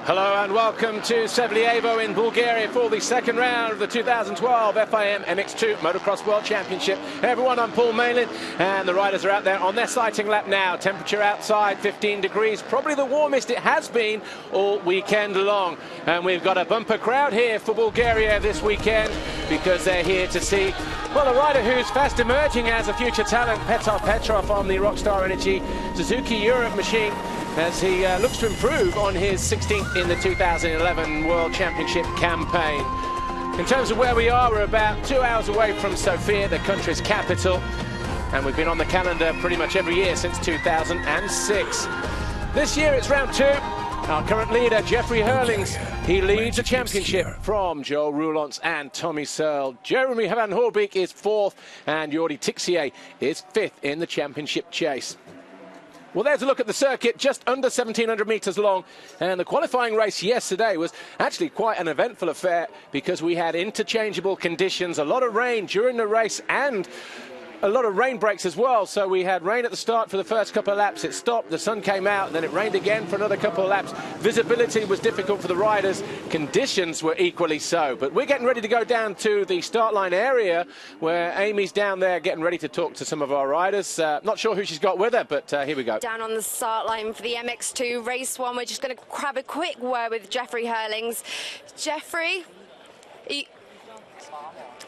Hello and welcome to Sevlievo in Bulgaria for the second round of the 2012 FIM MX2 Motocross World Championship. Hey everyone, I'm Paul Malin and the riders are out there on their sighting lap now. Temperature outside 15 degrees, probably the warmest it has been all weekend long. And we've got a bumper crowd here for Bulgaria this weekend because they're here to see, well, a rider who's fast emerging as a future talent, Petr Petrov on the Rockstar Energy Suzuki Europe machine, as he looks to improve on his 16th in the 2011 World Championship campaign. In terms of where we are, we're about 2 hours away from Sofia, the country's capital, and we've been on the calendar pretty much every year since 2006. This year it's round 2. Our current leader, Jeffrey Hurlings, he leads the championship from Joe Roulants and Tommy Searle. Jeremy van Hoorbeek is 4th, and Jordi Tixier is 5th in the championship chase. Well, there's a look at the circuit, just under 1,700 metres long, and the qualifying race yesterday was actually quite an eventful affair because we had interchangeable conditions, a lot of rain during the race and a lot of rain breaks as well. So we had rain at the start for the first couple of laps. It stopped, the sun came out, and then it rained again for another couple of laps. Visibility was difficult for the riders. Conditions were equally so. But we're getting ready to go down to the start line area where Amy's down there getting ready to talk to some of our riders. Not sure who she's got with her, but here we go. Down on the start line for the MX2 race 1. We're just going to grab a quick word with Jeffrey Hurlings. Jeffrey?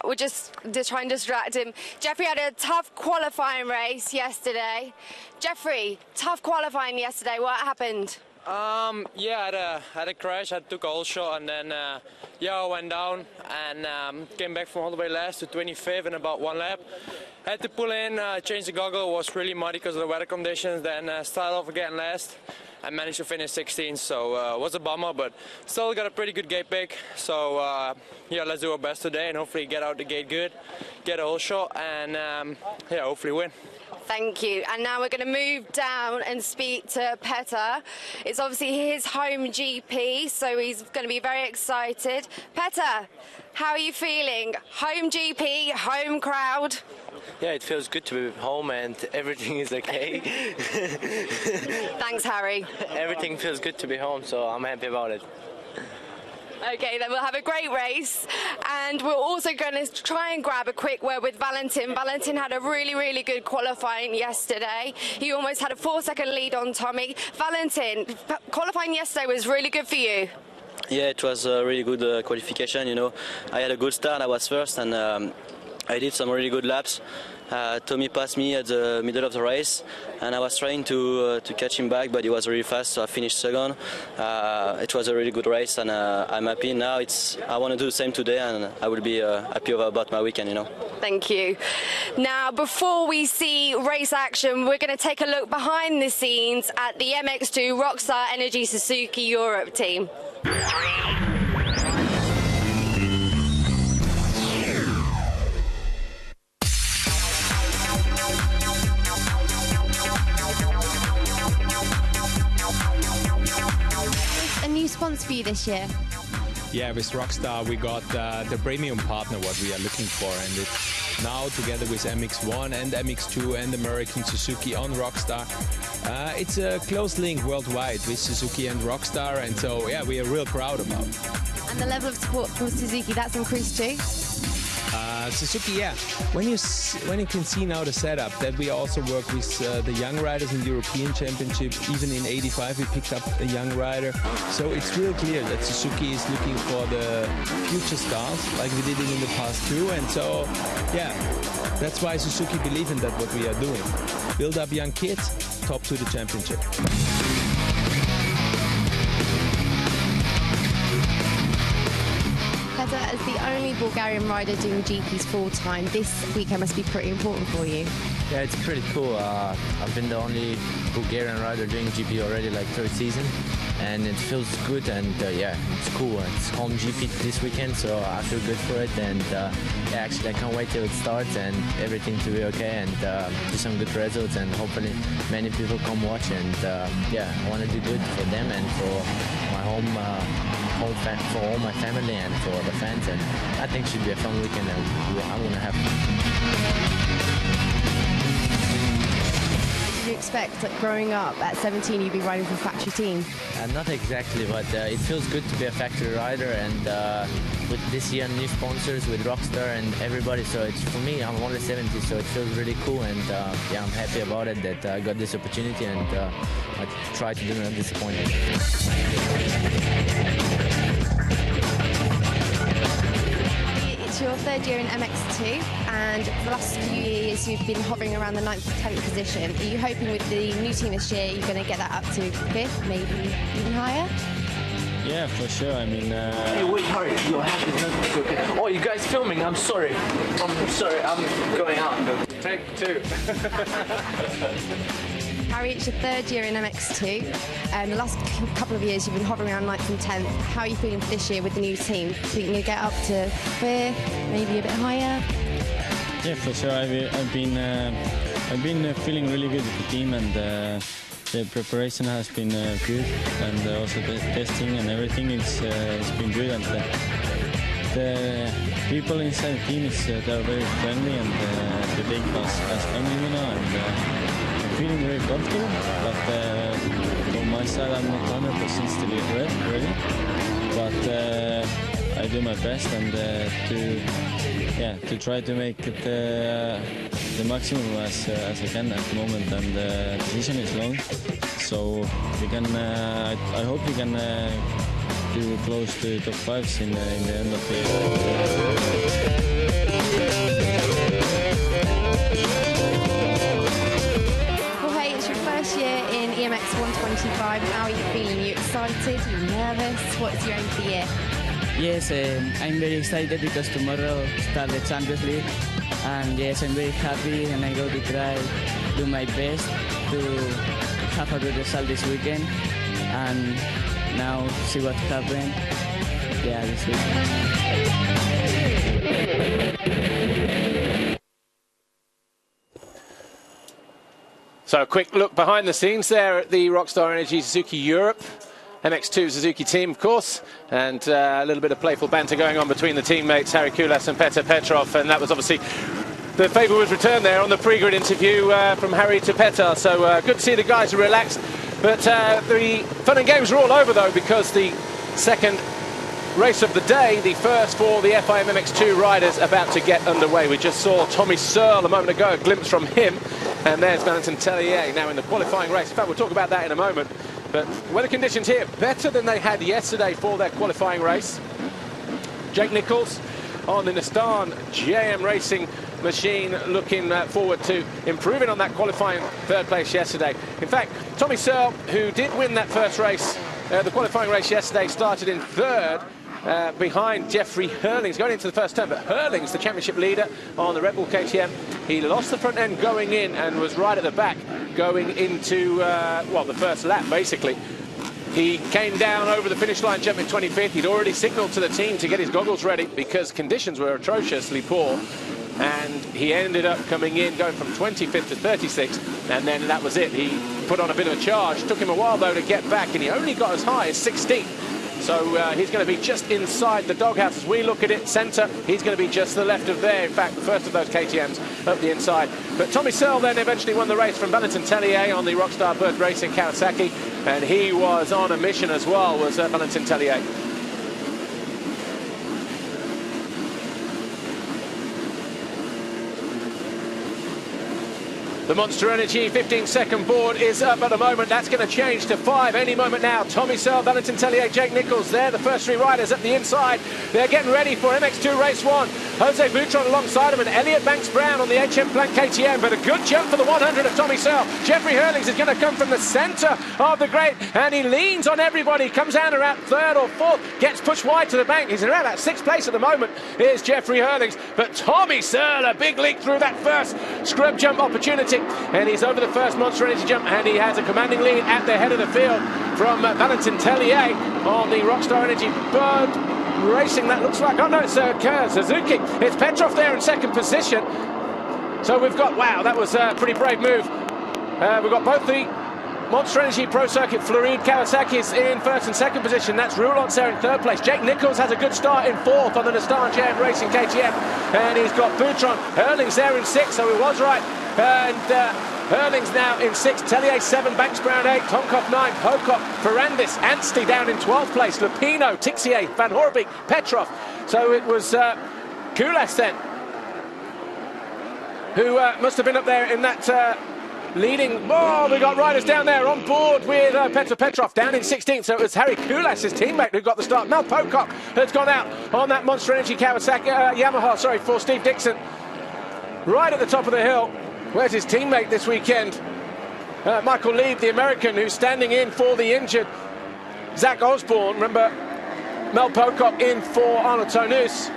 We're just trying to distract him. Jeffrey had a tough qualifying race yesterday. Jeffrey, tough qualifying yesterday. What happened? Yeah, I had a crash. I took a whole shot and then I went down and came back from all the way last to 25th in about 1 lap. Had to pull in, change the goggle. It was really muddy because of the weather conditions. Then start off again last. I managed to finish 16th, so it was a bummer, but still got a pretty good gate pick. So yeah, let's do our best today and hopefully get out the gate good, get a whole shot, and yeah, hopefully win. Thank you. And now we're going to move down and speak to Petr. It's obviously his home GP, so he's going to be very excited. Petr, how are you feeling? Home GP, home crowd? Yeah, it feels good to be home and everything is okay. Thanks, Harry. Everything feels good to be home, so I'm happy about it. Okay, then we'll have a great race, and we're also going to try and grab a quick word with Valentin. Valentin had a really good qualifying yesterday. He almost had a 4-second lead on Tommy. Valentin, qualifying yesterday was really good for you. Yeah, it was a really good qualification, you know. I had a good start, I was first, and I did some really good laps. Tommy passed me at the middle of the race, and I was trying to catch him back, but he was really fast, so I finished second. It was a really good race, and I'm happy now. I want to do the same today, and I will be happy about my weekend, you know. Thank you. Now, before we see race action, we're going to take a look behind the scenes at the MX2 Rockstar Energy Suzuki Europe team. Sponsor for you this year? Yeah, with Rockstar we got the premium partner what we are looking for, and it's now together with MX1 and MX2 and American Suzuki on Rockstar. It's a close link worldwide with Suzuki and Rockstar, and so yeah, we are real proud about it. And the level of support from Suzuki, that's increased too? Suzuki, yeah. When you can see now the setup that we also work with the young riders in the European Championship. Even in '85 we picked up a young rider. So it's real clear that Suzuki is looking for the future stars, like we did it in the past too. And so, yeah, that's why Suzuki believe in that what we are doing. Build up young kids, top to the championship. As the only Bulgarian rider doing GPs full-time, this weekend must be pretty important for you. Yeah, it's pretty cool. I've been the only Bulgarian rider doing GP already, like third season, and it feels good, and yeah, it's cool. It's home GP this weekend, so I feel good for it, and yeah, actually I can't wait till it starts and everything to be okay, and do some good results, and hopefully many people come watch, and yeah, I want to do good for them and for my for all my family and for the fans, and I think it should be a fun weekend, and I'm going to have you expect, like, growing up at 17, you'd be riding for a factory team? Not exactly, but it feels good to be a factory rider, and with this year new sponsors with Rockstar and everybody, so it's, for me, I'm only 70, so it feels really cool, and yeah, I'm happy about it that I got this opportunity, and I try to do not disappoint. It's your third year in MX2, and for the last few years you've been hovering around the 9th to 10th position. Are you hoping with the new team this year you're going to get that up to 5th, maybe even higher? Yeah, for sure. I mean... Hey, wait, hurry. Your hand is not okay. Oh, you guys filming? I'm sorry. I'm going out. Take 2. Harry, it's your third year in MX2, and the last couple of years you've been hovering around 9th and 10th. How are you feeling for this year with the new team? Think you're going to get up to 5th, maybe a bit higher? Yeah, for sure. I've been feeling really good with the team, and the preparation has been good, and also the testing and everything it's been good, and the people inside the team they're very friendly, and the big has coming, you know, and feeling very comfortable, but from my side I'm not 100% still ready, but I do my best, and to try to make it the maximum as I can at the moment, and the position is long, so we can I hope we can do close to top 5s in the end of the year. Year in EMX 125. How are you feeling? Are you excited? Are you nervous? What's your aim for the year? Yes, I'm very excited because tomorrow starts the Champions League, and yes, I'm very happy, and I'm going to try do my best to have a good result this weekend, and now see what happens. Yeah, this weekend. So a quick look behind the scenes there at the Rockstar Energy Suzuki Europe, MX2 Suzuki team, of course, and a little bit of playful banter going on between the teammates, Harry Kulas and Petr Petrov, and that was obviously the favour was returned there on the pre-grid interview from Harry to Petr, so good to see the guys are relaxed, but the fun and games are all over though, because the second race of the day, the first for the FIM MX2 riders, about to get underway. We just saw Tommy Searle a moment ago, a glimpse from him, and there's Valentin Tellier now in the qualifying race. In fact, we'll talk about that in a moment, but weather conditions here better than they had yesterday for their qualifying race. Jake Nichols on the Nissan JM Racing machine, looking forward to improving on that qualifying third place yesterday. In fact, Tommy Searle, who did win that first race, the qualifying race yesterday, started in third behind Jeffrey Hurlings going into the first turn, but Hurlings, the championship leader on the Red Bull KTM, he lost the front end going in and was right at the back going into well, the first lap basically. He came down over the finish line, jumping 25th. He'd already signalled to the team to get his goggles ready because conditions were atrociously poor, and he ended up coming in, going from 25th to 36th, and then that was it. He put on a bit of a charge. Took him a while though to get back, and he only got as high as 16th. So he's going to be just inside the doghouse as we look at it. Centre, he's going to be just to the left of there. In fact, the first of those KTMs up the inside. But Tommy Searle then eventually won the race from Valentin Tellier on the Rockstar Bird Racing Kawasaki, and he was on a mission as well, was Valentin Tellier. The Monster Energy 15-second board is up at the moment. That's going to change to 5 any moment now. Tommy Searle, Valentin Tellier, Jake Nichols there, the first 3 riders at the inside. They're getting ready for MX2 Race 1. Jose Butron alongside him, and Elliot Banks-Brown on the HM Plank KTM, but a good jump for the 100 of Tommy Searle. Jeffrey Hurlings is going to come from the centre of the grade, and he leans on everybody, comes down around 3rd or 4th, gets pushed wide to the bank. He's around that 6th place at the moment. Here's Jeffrey Hurlings, but Tommy Searle, a big leak through that first scrub jump opportunity, and he's over the first Monster Energy jump, and he has a commanding lead at the head of the field from Valentin Tellier on the Rockstar Energy Bird Racing. That looks like, oh no, it's Suzuki. It's Petrov there in 2nd position. So we've got, wow, that was a pretty brave move. We've got both the Monster Energy Pro Circuit Floride Kawasaki's in 1st and 2nd position. That's Roulant there in 3rd place. Jake Nichols has a good start in 4th on the Nissan JM Racing KTM, and he's got Butron. Hurlings there in 6th, so he was right. And Hurlings now in 6th, Tellier 7, Banks Brown 8, Tonkov 9, Pocock, Ferrandis, Anstey down in 12th place, Lupino, Tixier, Van Horbeek, Petrov. So it was Kulas then, who must have been up there in that leading. Oh, we got riders down there on board with Petrov down in 16th. So it was Harry Kulas, his teammate, who got the start. Mel Pocock has gone out on that Monster Energy Kawasaki Yamaha, sorry, for Steve Dixon. Right at the top of the hill. Where's his teammate this weekend? Michael Lieb, the American, who's standing in for the injured Zach Osborne. Remember, Mel Pocock in for Arnold Tonus.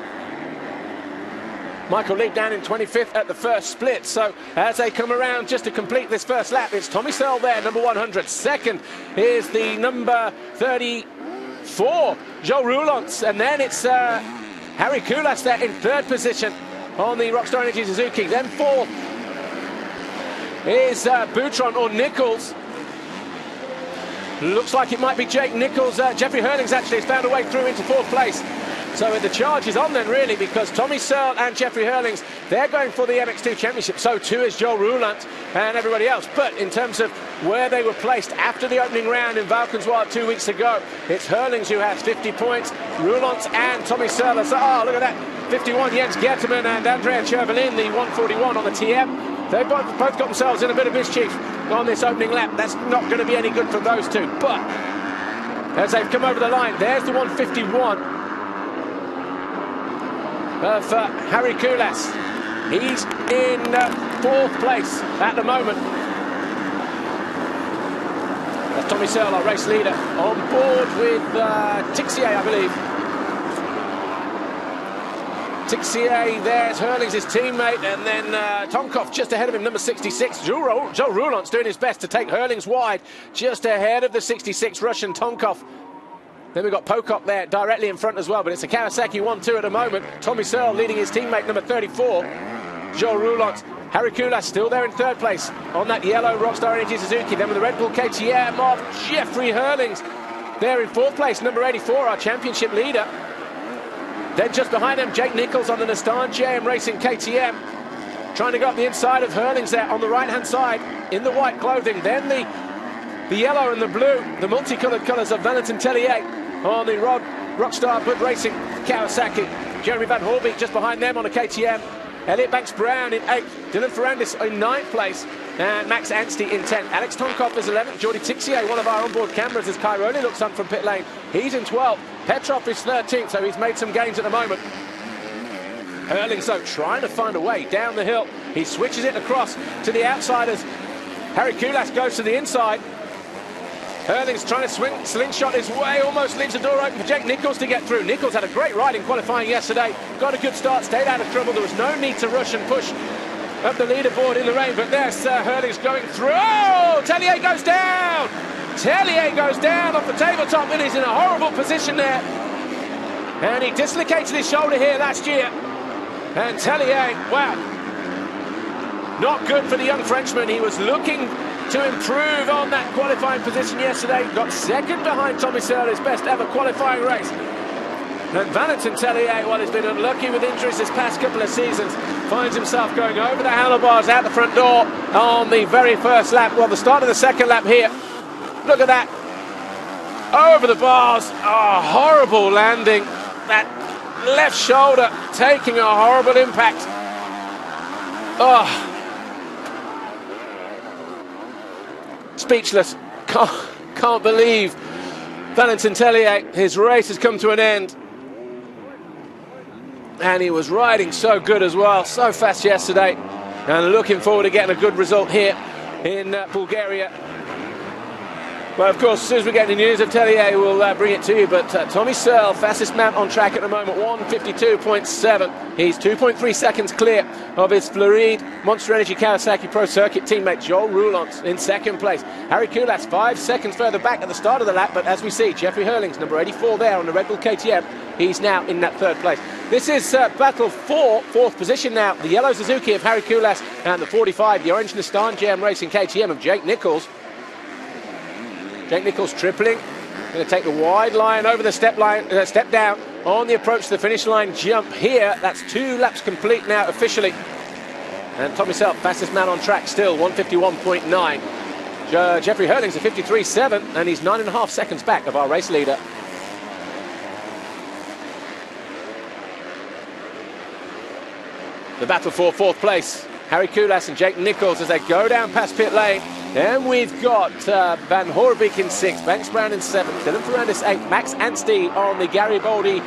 Michael Lieb down in 25th at the first split. So as they come around just to complete this first lap, it's Tommy Searle there, number 100. Second is the number 34, Joe Roulants. And then it's Harry Kulas there in third position on the Rockstar Energy Suzuki. Then fourth is Boutron or Nichols. Looks like it might be Jake Nichols. Jeffrey Hurlings actually has found a way through into fourth place. So the charge is on then, really, because Tommy Searle and Jeffrey Hurlings, they're going for the MX2 Championship. So too is Joel Roulant and everybody else. But in terms of where they were placed after the opening round in Valkenswaard 2 weeks ago, it's Hurlings who has 50 points, Roulant and Tommy Searle. So, oh, look at that, 51, Jens Getterman and Andrea Chervelin, the 141 on the TM. They've both got themselves in a bit of mischief on this opening lap. That's not going to be any good for those two. But as they've come over the line, there's the 151 of Harry Kulas. He's in fourth place at the moment. That's Tommy Searle, our race leader, on board with Tixier, I believe. Tixier, there's Hurlings, his teammate, and then Tonkov just ahead of him, number 66. Joe Roulant's doing his best to take Hurlings wide, just ahead of the 66 Russian Tonkov. Then we've got Pocock there directly in front as well, but it's a Kawasaki 1-2 at the moment. Tommy Searle leading his teammate, number 34, Joe Roulant. Harry Kulas still there in third place on that yellow Rockstar Energy Suzuki. Then with the Red Bull KTM of Jeffrey Hurlings there in fourth place, number 84, our championship leader. Then just behind them, Jake Nichols on the Nistan JM Racing KTM, trying to go up the inside of Hurlings there on the right-hand side in the white clothing. Then the yellow and the blue, the multicoloured colours of Valentin Tellier on the Rockstar Bud Racing Kawasaki. Jeremy Van Horbeek just behind them on a KTM. Elliot Banks Brown in 8th. Dylan Ferrandis in 9th place. And Max Anstey in 10th. Alex Tonkov is 11th. Jordi Tixier, one of our onboard cameras, as Cairoli looks on from pit lane. He's in 12th. Petrov is 13th, so he's made some gains at the moment. Hurlings, though, trying to find a way down the hill. He switches it across to the outsiders. Harry Kulas goes to the inside. Hurlings trying to slingshot his way, almost leaves the door open for Jake Nichols to get through. Nichols had a great ride in qualifying yesterday, got a good start, stayed out of trouble. There was no need to rush and push up the leaderboard in the rain, but there's Hurlings going through. Oh, Tellier goes down! Tellier goes down off the tabletop, and he's in a horrible position there. And he dislocated his shoulder here last year. And Tellier, wow, not good for the young Frenchman. He was looking to improve on that qualifying position yesterday. Got second behind Tommy Searle, his best ever qualifying race. And Valentin Tellier, well, he's been unlucky with injuries this past couple of seasons, finds himself going over the handlebars out the front door on the very first lap. Well, the start of the second lap here. Look at that. Over the bars. Oh, horrible landing. That left shoulder taking a horrible impact. Oh. Speechless, can't believe Valentin Tellier, his race has come to an end. And he was riding so good as well, so fast yesterday. And looking forward to getting a good result here in Bulgaria. Well, of course, as soon as we get any news of Tellier, we'll bring it to you. But Tommy Searle, fastest man on track at the moment, 1:52.7. He's 2.3 seconds clear of his Floride Monster Energy Kawasaki Pro Circuit teammate Joel Roulant in second place. Harry Kulas 5 seconds further back at the start of the lap, but as we see, Jeffrey Hurlings, number 84 there on the Red Bull KTM, he's now in that third place. This is battle for fourth position now. The yellow Suzuki of Harry Kulas and the 45, the orange Nistan JM Racing KTM of Jake Nichols. Jake Nichols tripling, going to take the wide line over the step down on the approach to the finish line jump here. That's 2 laps complete now officially And Tommy Self, fastest man on track still, 151.9. Jeffrey Hurling's a 53.7, and he's 9.5 seconds back of our race leader. The battle for 4th place. Harry Koulas and Jake Nichols as they go down past pit lane. Then we've got Van Hoorbeek in 6th, Banks Brown in 7th, Dylan Ferrandis 8th, Max Anstey on the Garibaldi,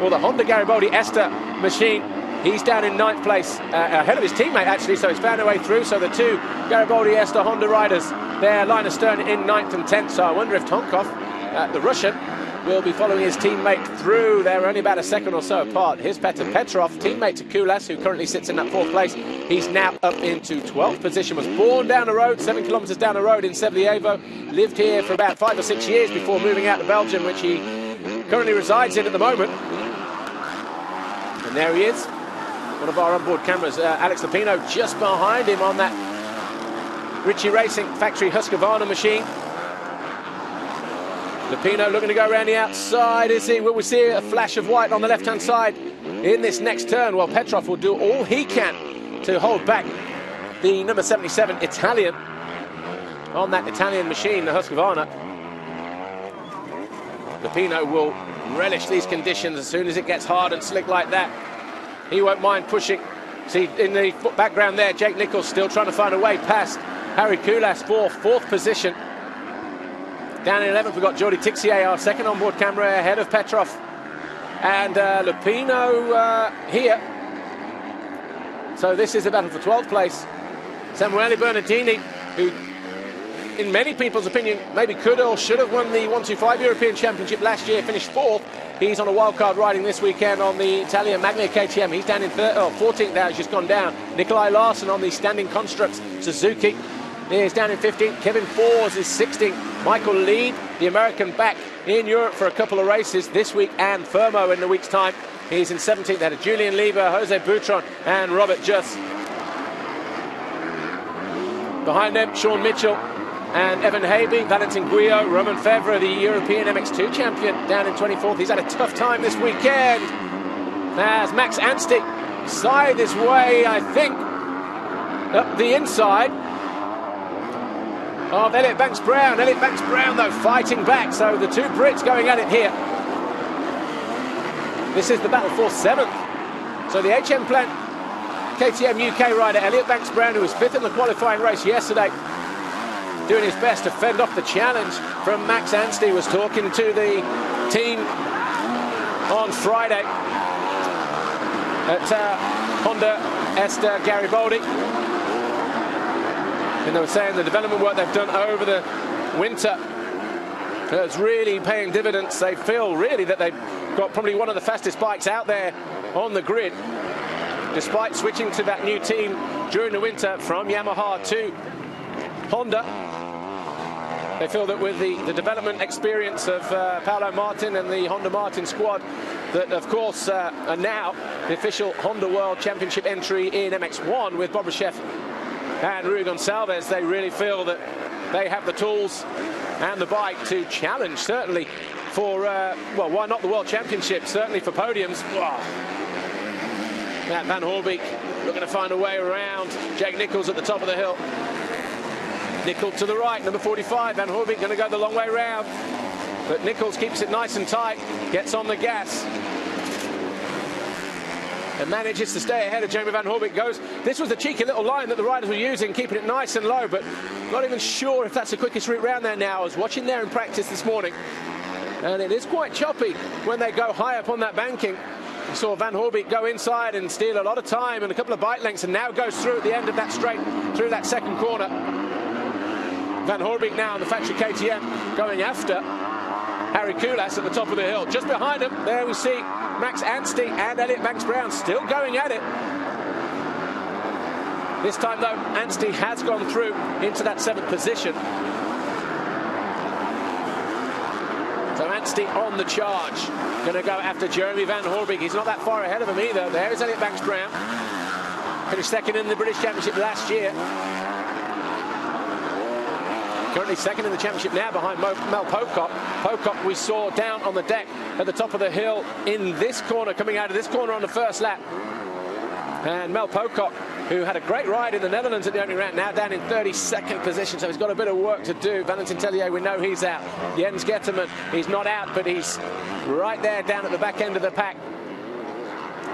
or the Honda Garibaldi Ester machine. He's down in 9th place, ahead of his teammate actually, so he's found a way through. So the two Garibaldi Ester Honda riders there, Linus Stern in 9th and 10th. So I wonder if Tonkov, the Russian, will be following his teammate through. They're only about a second or so apart. Here's Petr Petrov, teammate to Koulas, who currently sits in that 4th place. He's now up into 12th position. Was born down the road, 7 kilometres down the road in Sevlievo. Lived here for about 5 or 6 years before moving out to Belgium, which he currently resides in at the moment. And there he is. One of our onboard cameras, Alex Lupino, just behind him on that Ritchie Racing factory Husqvarna machine. Lupino looking to go around the outside, is he? Will we see a flash of white on the left-hand side in this next turn? Well, Petrov will do all he can to hold back the number 77 Italian on that Italian machine, the Husqvarna. Lupino will relish these conditions as soon as it gets hard and slick like that. He won't mind pushing. See, in the background there, Jake Nichols still trying to find a way past Harry Koulas for 4th position. Down in 11th, we've got Jordi Tixier, our second onboard camera, ahead of Petrov. And Lupino here. So this is a battle for 12th place. Samuele Bernardini, who, in many people's opinion, maybe could or should have won the 125 European Championship last year, finished 4th. He's on a wildcard riding this weekend on the Italian Maglia KTM. He's down in 14th now, he's just gone down. Nikolai Larsson on the standing constructs Suzuki is down in 15th. Kevin Fors is 16th. Michael Lead, the American, back in Europe for a couple of races this week and Fermo in the week's time. He's in 17th. They had Julian Lever, Jose Boutron and Robert Just. Behind them, Sean Mitchell and Evan Habe, Valentin Guyot, Roman Fevre, the European MX2 champion, down in 24th. He's had a tough time this weekend. As Max Anstey side his way, I think, up the inside of Elliot Banks-Brown. Elliot Banks-Brown, though, fighting back. So the two Brits going at it here. This is the battle for 7th. So the HM Plant KTM UK rider Elliot Banks-Brown, who was 5th in the qualifying race yesterday, doing his best to fend off the challenge from Max Anstey, was talking to the team on Friday at Honda Ester Garibaldi. And they were saying the development work they've done over the winter is really paying dividends. They feel really that they've got probably one of the fastest bikes out there on the grid, despite switching to that new team during the winter from Yamaha to Honda. They feel that with the development experience of Paolo Martin and the Honda Martin squad, that of course are now the official Honda World Championship entry in MX1 with Bob Rashef and Rui Gonçalves, they really feel that they have the tools and the bike to challenge, certainly for, well, why not the World Championship, certainly for podiums. Wow. Matt Van Hoorbeek looking to find a way around Jake Nichols at the top of the hill. Nichols to the right, number 45, Van Hoorbeek going to go the long way round. But Nichols keeps it nice and tight, gets on the gas, and manages to stay ahead of Jamie Van Hoorbeek. This was the cheeky little line that the riders were using, keeping it nice and low, but not even sure if that's the quickest route round there now. I was watching there in practice this morning, and it is quite choppy when they go high up on that banking. We saw Van Hoorbeek go inside and steal a lot of time and a couple of bike lengths, and now goes through at the end of that straight, through that second corner. Van Hoorbeek now in the factory KTM going after Harry Koulas at the top of the hill. Just behind him, there we see Max Anstey and Elliot Banks-Brown still going at it. This time, though, Anstey has gone through into that 7th position. So Anstey on the charge. Going to go after Jeremy Van Hoorbeek. He's not that far ahead of him either. There's Elliot Banks-Brown. Finished 2nd in the British Championship last year. Currently 2nd in the championship now behind Mel Pocock. Pocock we saw down on the deck at the top of the hill in this corner, coming out of this corner on the first lap. And Mel Pocock, who had a great ride in the Netherlands at the opening round, now down in 32nd position, so he's got a bit of work to do. Valentin Tellier, we know he's out. Jens Getterman, he's not out, but he's right there down at the back end of the pack.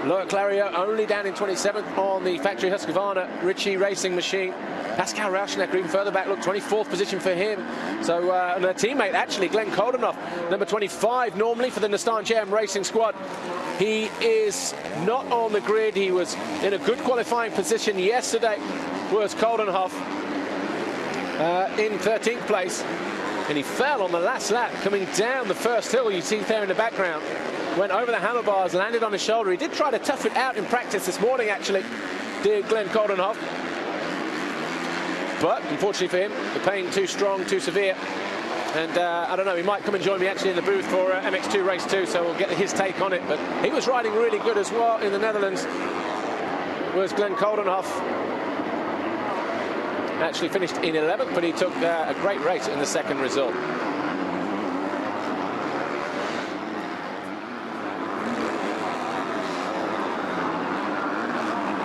Loic Clariot only down in 27th on the factory Husqvarna Ritchie racing machine. Pascal Rauschnecker even further back, look, 24th position for him. So, and a teammate actually, Glenn Koldenoff, number 25 normally for the Nissan JM Racing squad. He is not on the grid. He was in a good qualifying position yesterday, was Koldenoff in 13th place. And he fell on the last lap coming down the first hill you see there in the background. Went over the handlebars, landed on his shoulder. He did try to tough it out in practice this morning, actually, did Glenn Koldenoff. But unfortunately for him, the pain too strong, too severe. And I don't know, he might come and join me actually in the booth for MX2 race 2, so we'll get his take on it. But he was riding really good as well in the Netherlands, was Glenn Koldenoff. Actually finished in 11th, but he took a great race in the second result.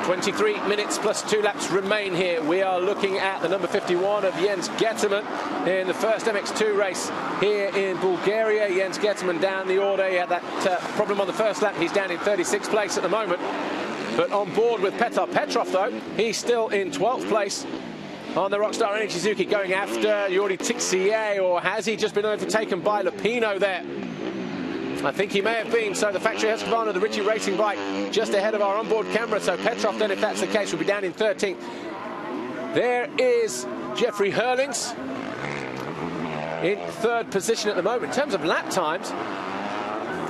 23 minutes plus 2 laps remain here. We are looking at the number 51 of Jens Getterman in the first MX2 race here in Bulgaria. Jens Getterman down the order. He had that problem on the first lap. He's down in 36th place at the moment. But on board with Petr Petrov, though, he's still in 12th place on the Rockstar Energy Suzuki, going after Yuri Tixier, or has he just been overtaken by Lupino there? I think he may have been. So the factory Husqvarna, the Ritchie racing bike, just ahead of our onboard camera. So Petrov, then, if that's the case, will be down in 13th. There is Jeffrey Hurlings in 3rd position at the moment. In terms of lap times,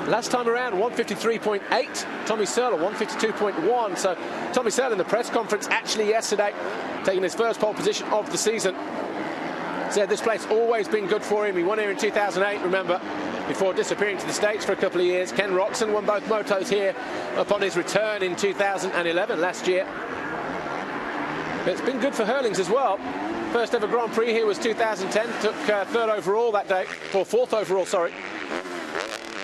last time around, 153.8. Tommy Searle, 152.1. So Tommy Searle in the press conference actually yesterday, taking his first pole position of the season, said this place always been good for him. He won here in 2008, remember, before disappearing to the States for a couple of years. Ken Roxon won both motos here upon his return in 2011, last year. But it's been good for Hurlings as well. First ever Grand Prix here was 2010. Took 3rd overall that day, or 4th overall, sorry.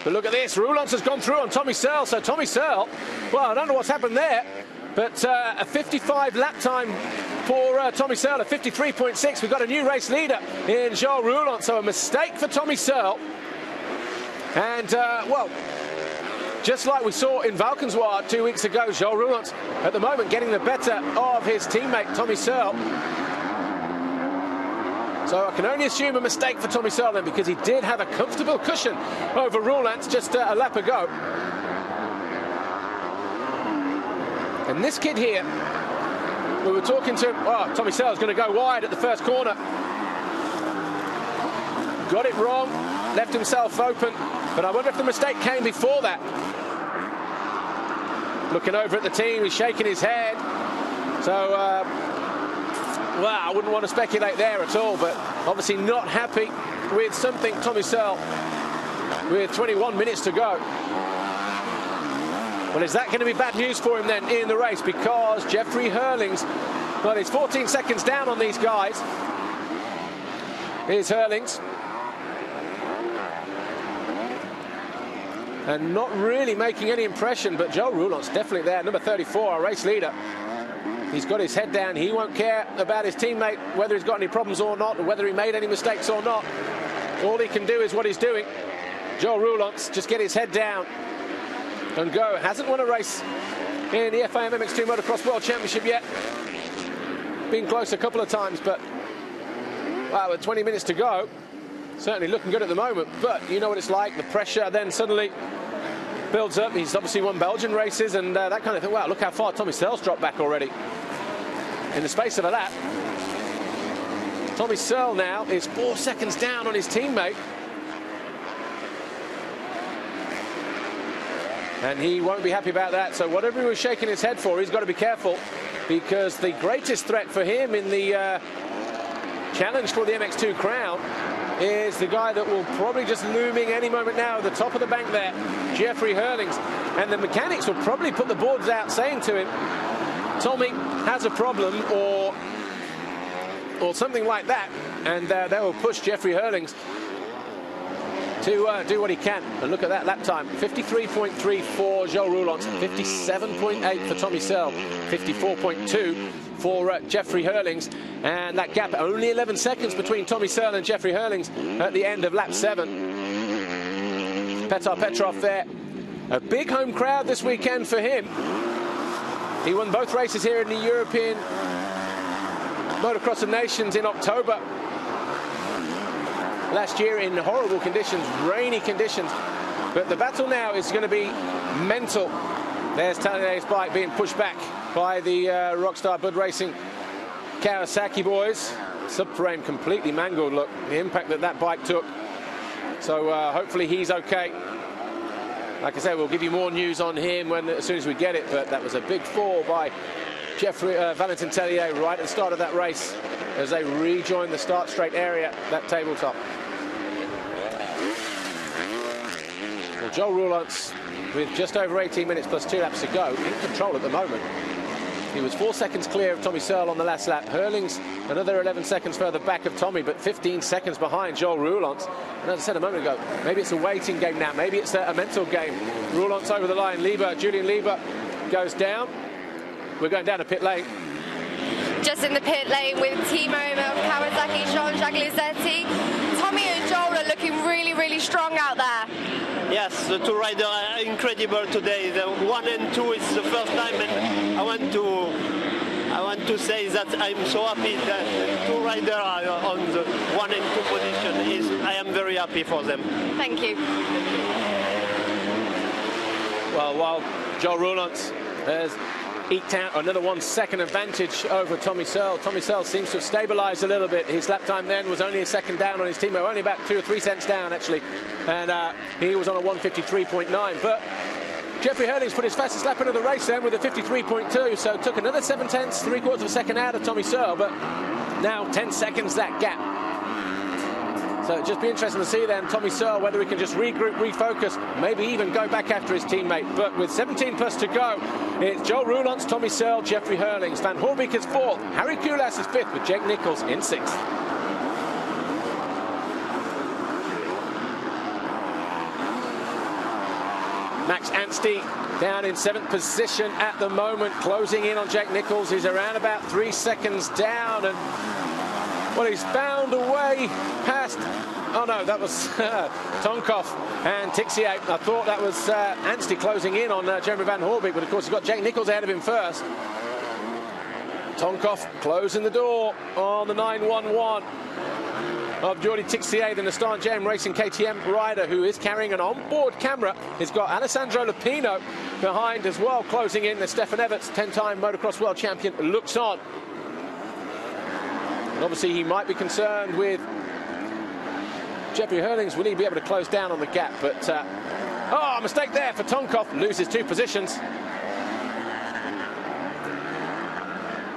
But look at this, Roulance has gone through on Tommy Searle. So Tommy Searle, well, I don't know what's happened there, but a 55 lap time for Tommy Searle, a 53.6. We've got a new race leader in Joel Roulance. So a mistake for Tommy Searle. And, well, just like we saw in Valkenswaard 2 weeks ago, Joel Roulance at the moment getting the better of his teammate Tommy Searle. So I can only assume a mistake for Tommy Searle then, because he did have a comfortable cushion over Roulance just a lap ago. And this kid here, we were talking to him, oh, Tommy Searle's going to go wide at the first corner. Got it wrong, left himself open, but I wonder if the mistake came before that. Looking over at the team, he's shaking his head. So, well, I wouldn't want to speculate there at all, but obviously not happy with something, Tommy Searle, with 21 minutes to go. Well, is that going to be bad news for him then in the race? Because Jeffrey Hurlings, well, he's 14 seconds down on these guys. Here's Hurlings. And not really making any impression, but Joel Roulance definitely there, number 34, our race leader. He's got his head down. He won't care about his teammate, whether he's got any problems or not, or whether he made any mistakes or not. All he can do is what he's doing. Joel Roulance, just get his head down and go. Hasn't won a race in the FIM MX2 Motocross World Championship yet. Been close a couple of times, but wow, with 20 minutes to go, certainly looking good at the moment. But you know what it's like, the pressure then suddenly builds up. He's obviously won Belgian races and that kind of thing. Wow, look how far Tommy Searle's dropped back already in the space of a lap. Tommy Searle now is 4 seconds down on his teammate. And he won't be happy about that. So whatever he was shaking his head for, he's got to be careful, because the greatest threat for him in the challenge for the MX2 crown is the guy that will probably just looming any moment now at the top of the bank there, Jeffrey Hurlings. And the mechanics would probably put the boards out saying to him, Tommy has a problem, or something like that. And they will push Jeffrey Hurlings to do what he can. And look at that lap time, 53.3 for Joel Roulance, 57.8 for Tommy Searle, 54.2 for Jeffrey Hurlings, and that gap only 11 seconds between Tommy Searle and Jeffrey Hurlings at the end of lap 7. Petar Petrov there, a big home crowd this weekend for him. He won both races here in the European Motocross of Nations in October last year in horrible conditions, rainy conditions. But the battle now is going to be mental. There's Talley's bike being pushed back by the Rockstar Bud Racing Kawasaki boys. Subframe completely mangled, look, the impact that that bike took. So hopefully he's okay. Like I say, we'll give you more news on him as soon as we get it, but that was a big fall by Valentin Tellier right at the start of that race as they rejoin the start straight area, that tabletop. Well, Joel Roulance, with just over 18 minutes plus 2 laps to go, in control at the moment. He was 4 seconds clear of Tommy Searle on the last lap. Hurlings another 11 seconds further back of Tommy, but 15 seconds behind Joel Roulance. And as I said a moment ago, maybe it's a waiting game now. Maybe it's a mental game. Roulance over the line. Julian Lieber goes down. We're going down to pit lane. Just in the pit lane with Timo of Kawasaki, Jean-Jacques Lizetti. Tommy and Joel are looking really, really strong out there. Yes, the two riders are incredible today. The 1 and 2 is the first time, and I want to say that I'm so happy that the two riders are on the 1 and 2 position. I am very happy for them. Thank you. Well, while Joel Roulance has eked out another 1 second advantage over Tommy Searle. Tommy Searle seems to have stabilised a little bit. His lap time then was only a second down on his teammate, only about 2 or 3 cents down actually, and he was on a 1:53.9. But Jeffrey Hurlings put his fastest lap into the race then with a 53.2, so took another 7 tenths, 3/4 of a second out of Tommy Searle, but now 10 seconds that gap. So it'll just be interesting to see then Tommy Searle whether he can just regroup, refocus, maybe even go back after his teammate. But with 17 plus to go, it's Joel Roulance, Tommy Searle, Jeffrey Hurlings. Van Hoorbeek is 4th, Harry Kulas is 5th with Jake Nichols in 6th. Max Anstey down in 7th position at the moment, closing in on Jake Nichols. He's around about 3 seconds down, and well, he's found a way past. Oh no, that was Tonkov and Tixier. I thought that was Anstey closing in on Jeremy Van Hoorbeek, but of course he's got Jake Nichols ahead of him first. Tonkov closing the door on the 911 of Jordi Tixier, the Nissan Jam Racing KTM rider who is carrying an onboard camera. He's got Alessandro Lupino behind as well, closing in. The Stefan Everts, 10-time motocross world champion, looks on. And obviously he might be concerned with Jeffrey Hurlings. Will he be able to close down on the gap? But oh, mistake there for Tonkov, loses 2 positions.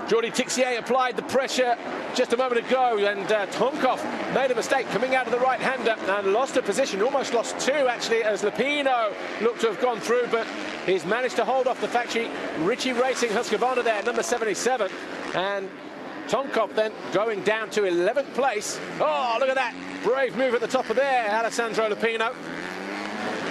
Jordi Tixier applied the pressure just a moment ago, and Tonkov made a mistake coming out of the right-hander and lost a position, almost lost 2 actually, as Lupino looked to have gone through, but he's managed to hold off the factory Ritchie Racing Husqvarna there, number 77, and Tonkov then going down to 11th place. Oh, look at that brave move at the top of there, Alessandro Lupino.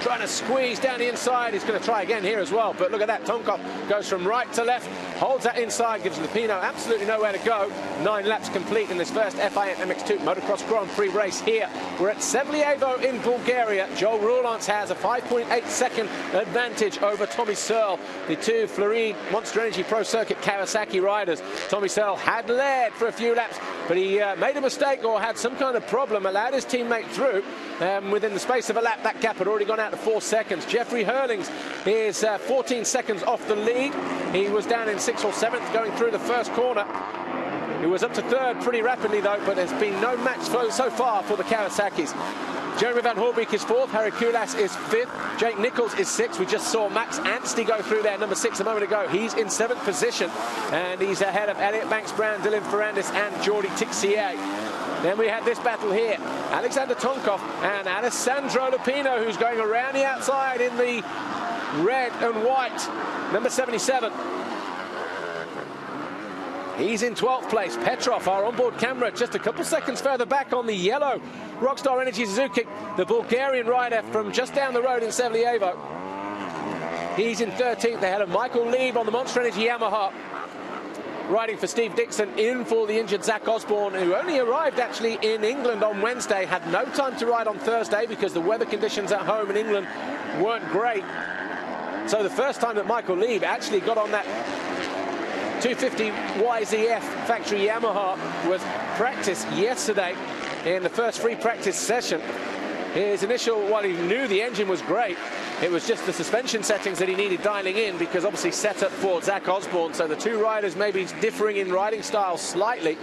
Trying to squeeze down the inside. He's going to try again here as well, but look at that. Tonkov goes from right to left, holds that inside, gives Lupino absolutely nowhere to go. 9 laps complete in this first FIM MX2 Motocross Grand Prix race here. We're at Sevlievo in Bulgaria. Joel Roulance has a 5.8 second advantage over Tommy Searle, the 2 Floride Monster Energy Pro Circuit Kawasaki riders. Tommy Searle had led for a few laps, but he made a mistake or had some kind of problem, allowed his teammate through. Within the space of a lap, that gap had already gone out to 4 seconds. Jeffrey Hurlings is 14 seconds off the lead. He was down in 6th or 7th going through the first corner. He was up to 3rd pretty rapidly though, but there's been no match so far for the Kawasaki's. Jeremy Van Hoorbeek is 4th, Harry Kulas is 5th, Jake Nichols is 6th. We just saw Max Anstey go through there, number 6 a moment ago. He's in 7th position, and he's ahead of Elliot Banks-Brown, Dylan Ferrandis and Jordi Tixier. Then we had this battle here, Alexander Tonkov and Alessandro Lupino, who's going around the outside in the red and white, number 77. He's in 12th place. Petrov, our onboard camera, just a couple seconds further back on the yellow Rockstar Energy Suzuki, the Bulgarian rider from just down the road in Sevlievo. He's in 13th ahead of Michael Lieb on the Monster Energy Yamaha. Riding for Steve Dixon, in for the injured Zach Osborne, who only arrived actually in England on Wednesday, had no time to ride on Thursday because the weather conditions at home in England weren't great. So the first time that Michael Lieb actually got on that 250 YZF factory Yamaha was practice yesterday in the first free practice session. His initial, while he knew the engine was great, it was just the suspension settings that he needed dialing in, because obviously set up for Zach Osborne. So the two riders maybe differing in riding style slightly.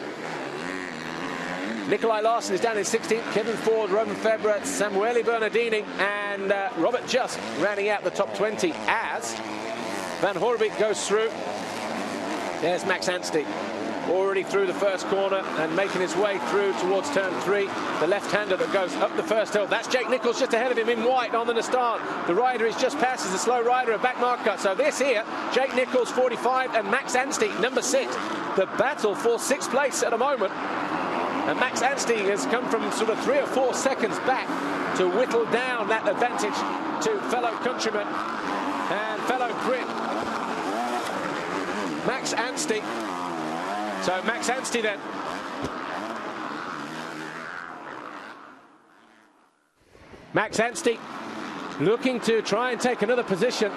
Nikolai Larson is down in 16th, Kevin Ford, Roman Febvre, Samuele Bernardini, and Robert Just rounding out the top 20 as Van Hoorbeek goes through. There's Max Anstey, already through the first corner and making his way through towards turn 3. The left-hander that goes up the first hill. That's Jake Nichols just ahead of him in white on the start. The rider is just past as the slow rider of back marker. So this here, Jake Nichols 45 and Max Anstey number 6. The battle for 6th place at the moment. And Max Anstey has come from sort of 3 or 4 seconds back to whittle down that advantage to fellow countryman and fellow Brit Max Anstey. So Max Anstey then. Max Anstey looking to try and take another position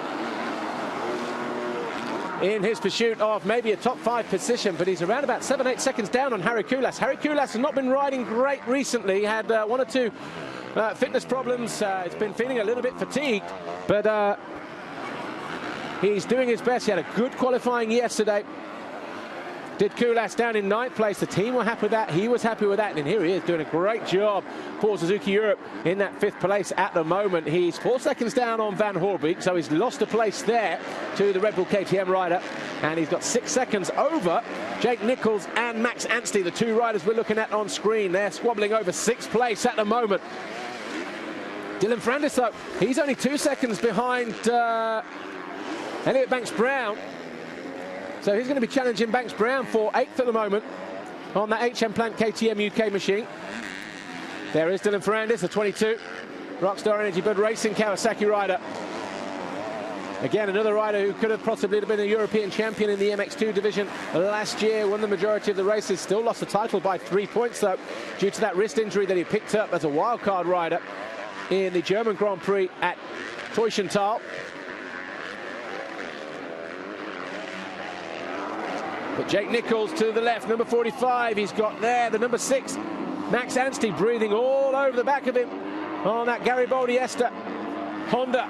in his pursuit of maybe a top 5 position, but he's around about 7-8 seconds down on Harry Koulas. Harry Koulas has not been riding great recently. He had 1 or 2 fitness problems. He's been feeling a little bit fatigued, but he's doing his best. He had a good qualifying yesterday. Did Koulas down in 9th place. The team were happy with that. He was happy with that. And here he is doing a great job for Suzuki Europe in that 5th place at the moment. He's 4 seconds down on Van Hoorbeek, so he's lost a place there to the Red Bull KTM rider. And he's got 6 seconds over Jake Nichols and Max Anstey, the 2 riders we're looking at on screen. They're squabbling over 6th place at the moment. Dylan Ferrandis, though, he's only 2 seconds behind Elliot Banks-Brown. So he's going to be challenging Banks-Brown for 8th at the moment on that HM Plant KTM UK machine. There is Dylan Ferrandis, the 22, Rockstar Energy Bud Racing Kawasaki rider. Again, another rider who could have possibly been a European champion in the MX2 division last year, won the majority of the races, still lost the title by 3 points though, due to that wrist injury that he picked up as a wildcard rider in the German Grand Prix at Teufenthal. But Jake Nichols to the left, number 45, he's got there the number 6, Max Anstey, breathing all over the back of him on that Garibaldi Ester Honda.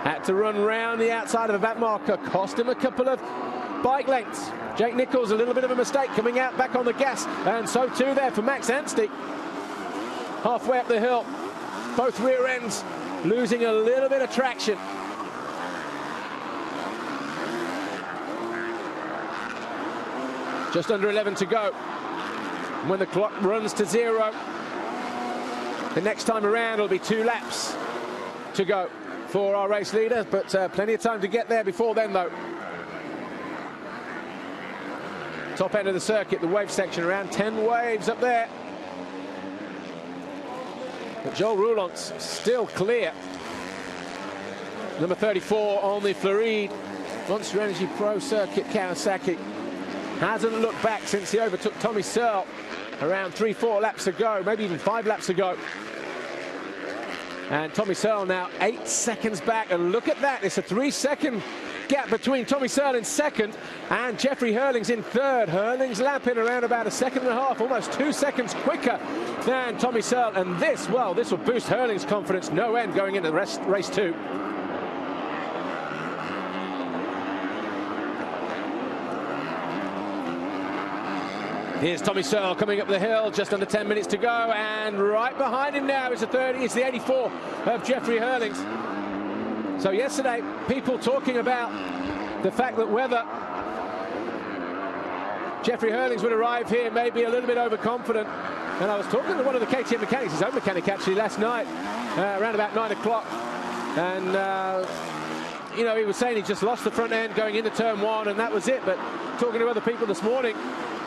Had to run round the outside of a back marker, cost him a couple of bike lengths. Jake Nichols, a little bit of a mistake coming out back on the gas, and so too there for Max Anstey. Halfway up the hill, both rear ends losing a little bit of traction. Just under 11 to go. When the clock runs to 0, the next time around it'll be 2 laps to go for our race leader, but plenty of time to get there before then though. Top end of the circuit, the wave section, around 10 waves up there. But Joel Rouland's still clear. Number 34 on the Floride Monster Energy Pro Circuit Kawasaki. Hasn't looked back since he overtook Tommy Searle around 3-4 laps ago, maybe even 5 laps ago. And Tommy Searle now 8 seconds back, and look at that, it's a 3-second gap between Tommy Searle in 2nd and Jeffrey Hurling's in 3rd. Hurling's lapping around about 1.5 seconds, almost 2 seconds quicker than Tommy Searle, and this, well, this will boost Hurling's confidence no end going into race 2. Here's Tommy Searle coming up the hill, just under 10 minutes to go, and right behind him now is the 30, it's the 84 of Jeffrey Hurlings. So yesterday, people talking about the fact that whether Jeffrey Hurlings would arrive here maybe a little bit overconfident. And I was talking to one of the KTM mechanics, his own mechanic actually, last night, around about 9 o'clock. And you know, he was saying he just lost the front end going into turn one, and that was it. But talking to other people this morning,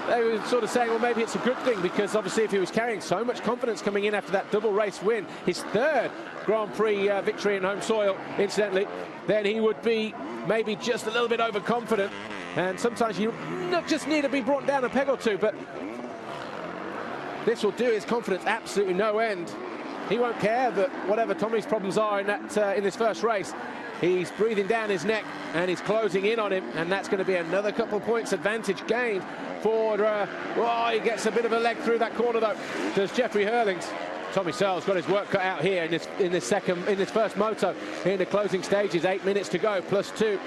they were sort of saying, well, maybe it's a good thing, because obviously if he was carrying so much confidence coming in after that double race win, his third Grand Prix victory in home soil, incidentally, then he would be maybe just a little bit overconfident. And sometimes you just need to be brought down a peg or two, but this will do his confidence absolutely no end. He won't care that whatever Tommy's problems are in that in this first race, he's breathing down his neck and he's closing in on him, and that's going to be another couple of points advantage gained for. He gets a bit of a leg through that corner though. Does Jeffrey Hurlings? Tommy Searle's got his work cut out here in this first moto in the closing stages. 8 minutes to go, +2.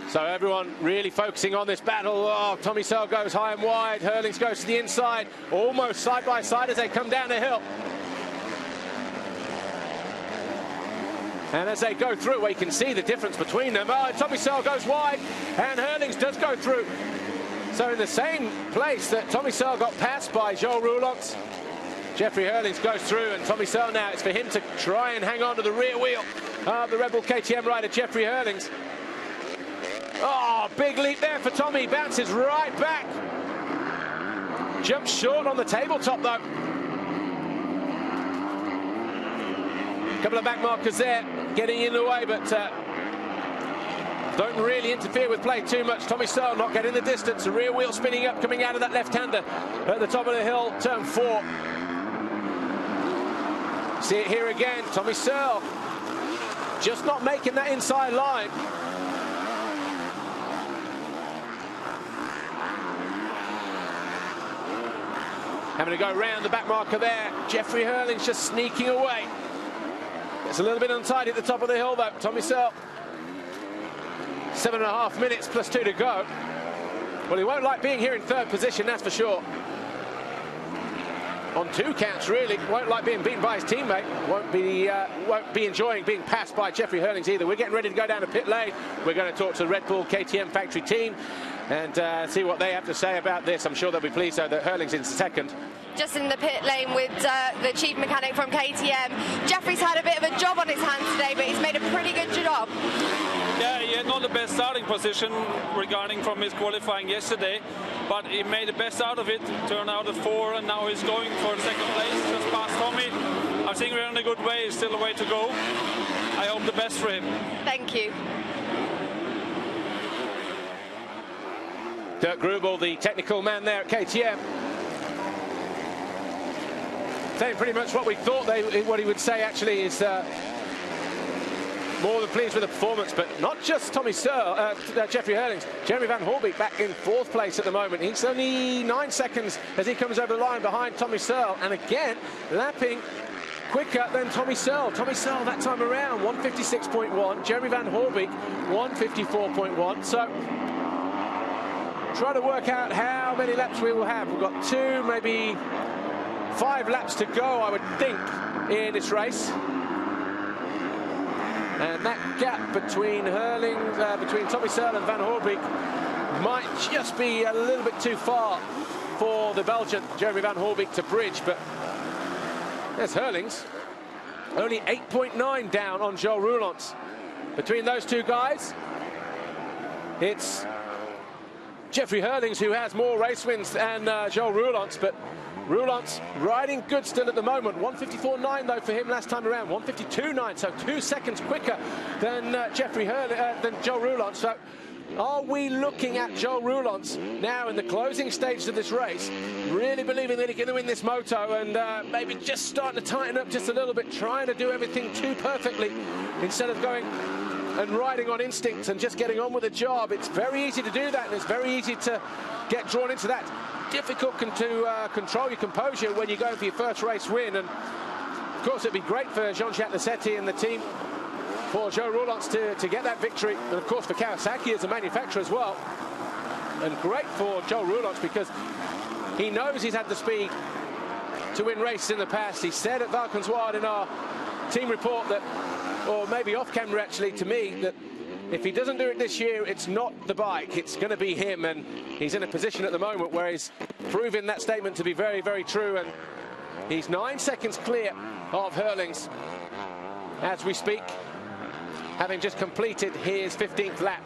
So everyone really focusing on this battle. Oh, Tommy Searle goes high and wide. Hurlings goes to the inside, almost side by side as they come down the hill. And as they go through, we can see the difference between them. Oh, Tommy Searle goes wide, and Hurlings does go through. So in the same place that Tommy Searle got passed by Joel Roulance, Jeffrey Hurlings goes through, and Tommy Searle now, it's for him to try and hang on to the rear wheel of the Red Bull KTM rider, Jeffrey Hurlings. Oh, big leap there for Tommy. Bounces right back. Jumps short on the tabletop, though. Couple of back markers there, getting in the way, but don't really interfere with play too much. Tommy Searle not getting the distance. The rear wheel spinning up, coming out of that left-hander at the top of the hill, turn 4. See it here again. Tommy Searle just not making that inside line. Having to go round the back marker there. Jeffrey Hurlings just sneaking away. It's a little bit untidy at the top of the hill though. Tommy Searle, 7.5 minutes, +2 to go. Well, he won't like being here in third position, that's for sure. On 2 counts, really. Won't like being beaten by his teammate. Won't be enjoying being passed by Jeffrey Hurlings either. We're getting ready to go down to pit lane. We're going to talk to the Red Bull KTM factory team and see what they have to say about this. I'm sure they'll be pleased though that Hurlings in second. Just in the pit lane with the chief mechanic from KTM. Jeffrey's had a bit of a job on his hands today, but he's made a pretty good job. Yeah, he had not the best starting position regarding from his qualifying yesterday, but he made the best out of it, turned out at 4, and now he's going for the second place, just past Tommy. I think we're in a good way, still a way to go. I hope the best for him. Thank you. Dirk Grubel, the technical man there at KTM. Saying pretty much what we thought what he would say actually is more than pleased with the performance, but not just Tommy Searle, Jeffrey Hurlings. Jeremy Van Hoorbeek back in 4th place at the moment. He's only 9 seconds as he comes over the line behind Tommy Searle, and again lapping quicker than Tommy Searle. Tommy Searle that time around 156.1. Jeremy Van Hoorbeek 154.1. So try to work out how many laps we will have. We've got 2, maybe 5 laps to go, I would think, in this race. And that gap between between Tommy Searle and Van Hoorbeek might just be a little bit too far for the Belgian Jeremy Van Hoorbeek to bridge. But there's Hurlings, only 8.9 down on Joel Roulance. Between those two guys, it's Jeffrey Hurlings who has more race wins than Joel Roulance, but Roulance riding good still at the moment. 154.9 though for him last time around. 152.9, so 2 seconds quicker than than Joel Roulance. So are we looking at Joel Roulance now in the closing stages of this race, really believing that he can win this moto, and maybe just starting to tighten up just a little bit, trying to do everything too perfectly instead of going and riding on instinct and just getting on with the job? It's very easy to do that, and it's very easy to get drawn into that. Difficult to control your composure when you're going for your first race win. And of course it'd be great for Jean-Jacques Lassetti and the team, for Joel Roulance to get that victory, and of course for Kawasaki as a manufacturer as well. And great for Joel Roulance because he knows he's had the speed to win races in the past. He said at Valkenswaard in our team report that, or maybe off camera actually to me, that if he doesn't do it this year, it's not the bike, it's going to be him. And he's in a position at the moment where he's proving that statement to be very, very true. And He's 9 seconds clear of Herlings as we speak, having just completed his 15th lap.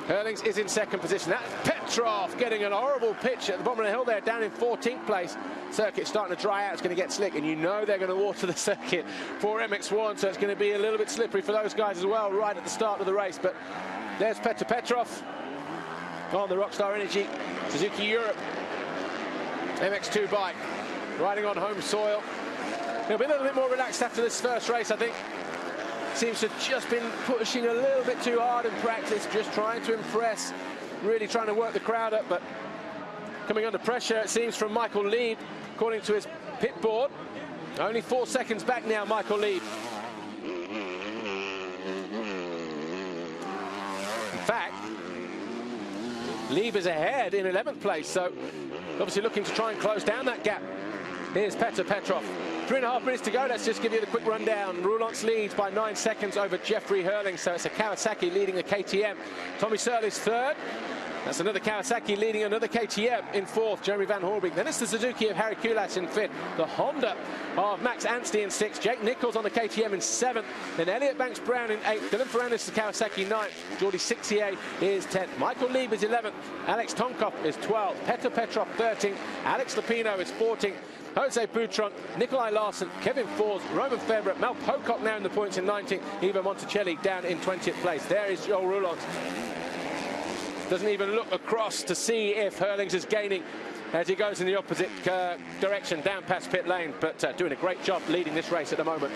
Herlings is in second position. That's Petrov getting an horrible pitch at the bottom of the hill there, down in 14th place. Circuit's starting to dry out, it's going to get slick, and you know they're going to water the circuit for MX1, so it's going to be a little bit slippery for those guys as well right at the start of the race. But there's Petrov on the Rockstar Energy Suzuki Europe MX2 bike, riding on home soil. He'll be a little bit more relaxed after this first race, I think. Seems to have just been pushing a little bit too hard in practice, just trying to impress, really trying to work the crowd up, but coming under pressure, it seems, from Michael Lieb, according to his pit board. Only 4 seconds back now, Michael Lieb. In fact, Lieb is ahead in 11th place, so obviously looking to try and close down that gap. Here's Petrov. 3.5 minutes to go. Let's just give you the quick rundown. Roulance leads by 9 seconds over Jeffrey Herlings, so it's a Kawasaki leading the KTM. Tommy Searle is third. That's another Kawasaki leading another KTM in fourth, Jeremy Van Hoorbeek. Then it's the Suzuki of Harry Kulas in fifth, the Honda of Max Anstey in sixth, Jake Nichols on the KTM in seventh, then Elliot Banks-Brown in eighth, Dylan Ferrandis the Kawasaki ninth, Jordi Sixier is 10th, Michael Lieb is 11th, Alex Tonkov is 12th, Petrov 13th, Alex Lupino is 14th, Jose Boutron, Nikolai Larsen, Kevin Fors, Roman Febvre, Mal Pocock now in the points in 19th, Ivo Monticelli down in 20th place. There is Joel Roulance. Doesn't even look across to see if Herlings is gaining as he goes in the opposite direction down past pit lane, but doing a great job leading this race at the moment.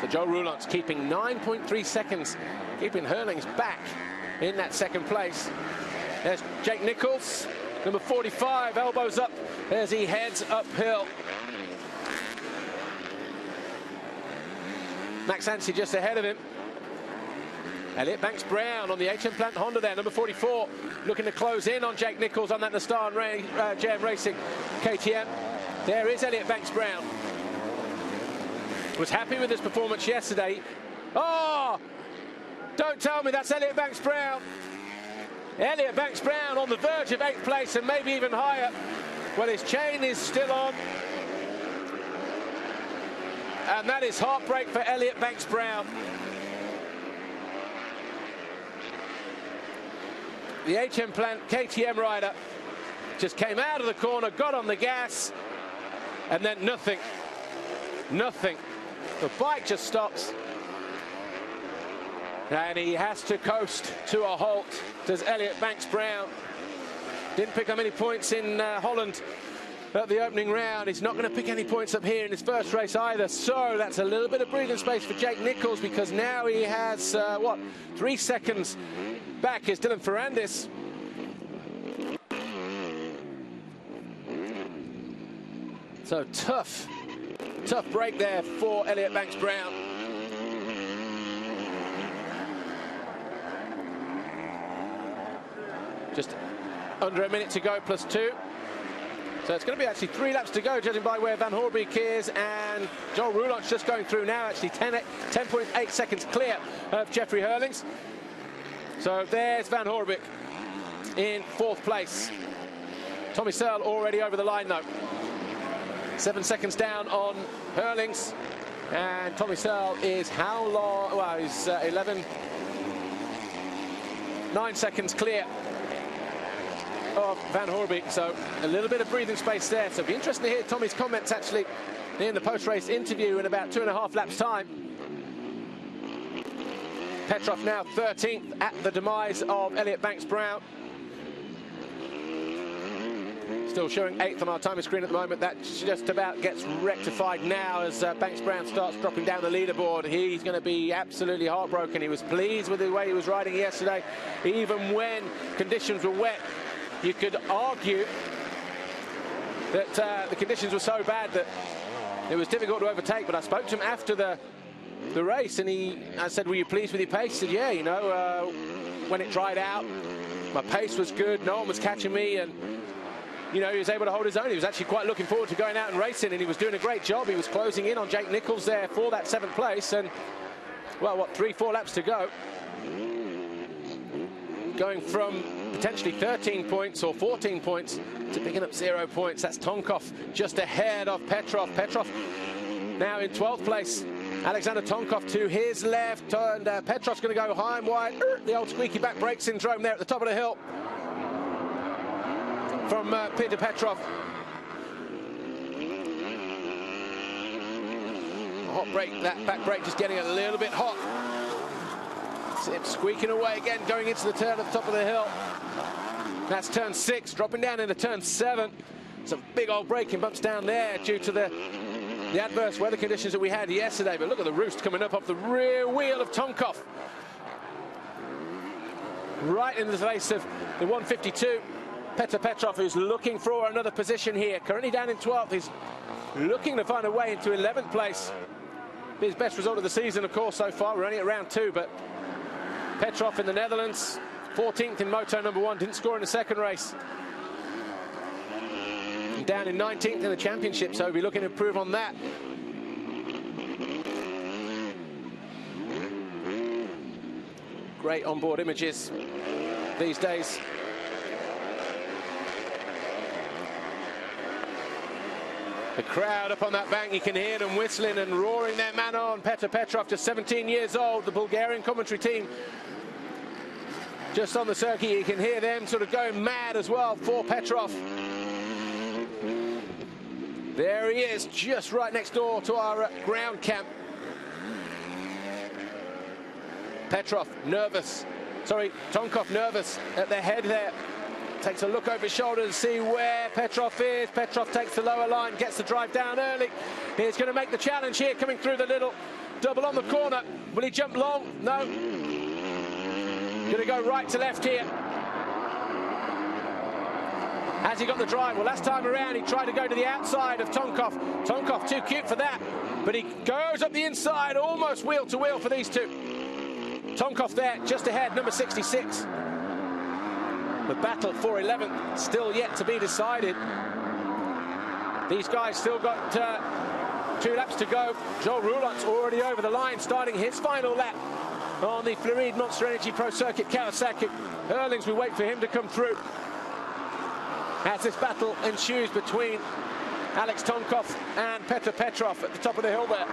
So Joe Roulance keeping 9.3 seconds, keeping Herlings back in that second place. There's Jake Nichols, number 45, elbows up as he heads uphill. Max Anstey just ahead of him. Elliot Banks-Brown on the HM Plant Honda there, number 44, looking to close in on Jake Nichols on that Nastar and JM Racing KTM. There is Elliot Banks-Brown. Was happy with his performance yesterday. Oh, don't tell me that's Elliot Banks-Brown. Elliot Banks-Brown on the verge of 8th place and maybe even higher. Well, his chain is still on. And that is heartbreak for Elliot Banks-Brown. The HM Plant KTM rider just came out of the corner, got on the gas, and then nothing. Nothing. The bike just stops. And he has to coast to a halt, does Elliot Banks-Brown. Didn't pick up any points in Holland at the opening round. He's not going to pick any points up here in his first race either, so that's a little bit of breathing space for Jake Nichols, because now he has 3 seconds back is Dylan Ferrandis. So tough break there for Elliot Banks-Brown. Just under a minute to go, +2. So it's going to be actually 3 laps to go, judging by where Van Hoorbeek is, and Joel Roulance just going through now, actually 10.8 seconds clear of Jeffrey Herlings. So there's Van Hoorbeek in 4th place. Tommy Searle already over the line though. 7 seconds down on Herlings, and Tommy Searle is how long? Well, he's 9 seconds clear of Van Hoorbeek, so a little bit of breathing space there. So it'll be interesting to hear Tommy's comments actually in the post-race interview in about 2.5 laps time. Petrov now 13th at the demise of Elliot Banks-Brown. Still showing 8th on our timer screen at the moment. That just about gets rectified now as Banks-Brown starts dropping down the leaderboard. He's going to be absolutely heartbroken. He was pleased with the way he was riding yesterday, even when conditions were wet. You could argue that the conditions were so bad that it was difficult to overtake, but I spoke to him after the race, and I said, were you pleased with your pace? He said, yeah, you know, when it dried out, my pace was good, no one was catching me, and you know, he was able to hold his own. He was actually quite looking forward to going out and racing, and he was doing a great job. He was closing in on Jake Nichols there for that 7th place, and well, what, 3-4 laps to go. Going from potentially 13 points or 14 points to picking up 0 points. That's Tonkov just ahead of Petrov. Petrov now in 12th place. Alexander Tonkov to his left, and Petrov's going to go high and wide. The old squeaky back brake syndrome there at the top of the hill from Peter Petrov. Hot brake, that back brake just getting a little bit hot. See him squeaking away again, going into the turn at the top of the hill. That's turn 6, dropping down into turn 7. Some big old braking bumps down there due to the adverse weather conditions that we had yesterday. But look at the roost coming up off the rear wheel of Tonkov. Right in the face of the 152. Petr Petrov, who's looking for another position here. Currently down in 12th. He's looking to find a way into 11th place. His best result of the season, of course, so far. We're only at round 2, but Petrov in the Netherlands, 14th in Moto number 1, didn't score in the second race. And down in 19th in the championship, so we'll be looking to improve on that. Great onboard images these days. The crowd up on that bank, you can hear them whistling and roaring their man on. Petr Petrov, just 17 years old, the Bulgarian commentary team just on the circuit. You can hear them sort of going mad as well for Petrov. There he is, just right next door to our ground camp. Petrov nervous, sorry, Tonkov nervous at the head there. Takes a look over his shoulder to see where Petrov is. Petrov takes the lower line, gets the drive down early. He's going to make the challenge here, coming through the little double on the corner. Will he jump long? No. Going to go right to left here. Has he got the drive? Well, last time around he tried to go to the outside of Tonkov. Tonkov too cute for that, but he goes up the inside, almost wheel to wheel for these two. Tonkov there, just ahead, number 66. The battle for 11th still yet to be decided. These guys still got 2 laps to go. Joel Rouland's already over the line, starting his final lap on the Floride Monster Energy Pro Circuit Kawasaki. Hurlings, we wait for him to come through as this battle ensues between Alex Tonkov and Petr Petrov at the top of the hill there.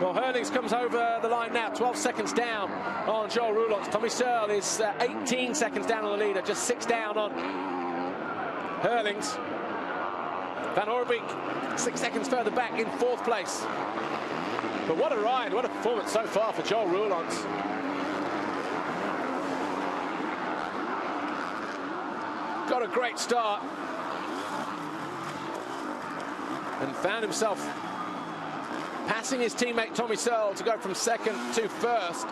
Well, Hurlings comes over the line now, 12 seconds down on Joel Rouland. Tommy Searle is 18 seconds down on the leader, just 6 down on Hurlings. Van Orbeek 6 seconds further back in 4th place. But what a ride, what a performance so far for Joel Rouland. Got a great start and found himself passing his teammate Tommy Searle to go from 2nd to 1st.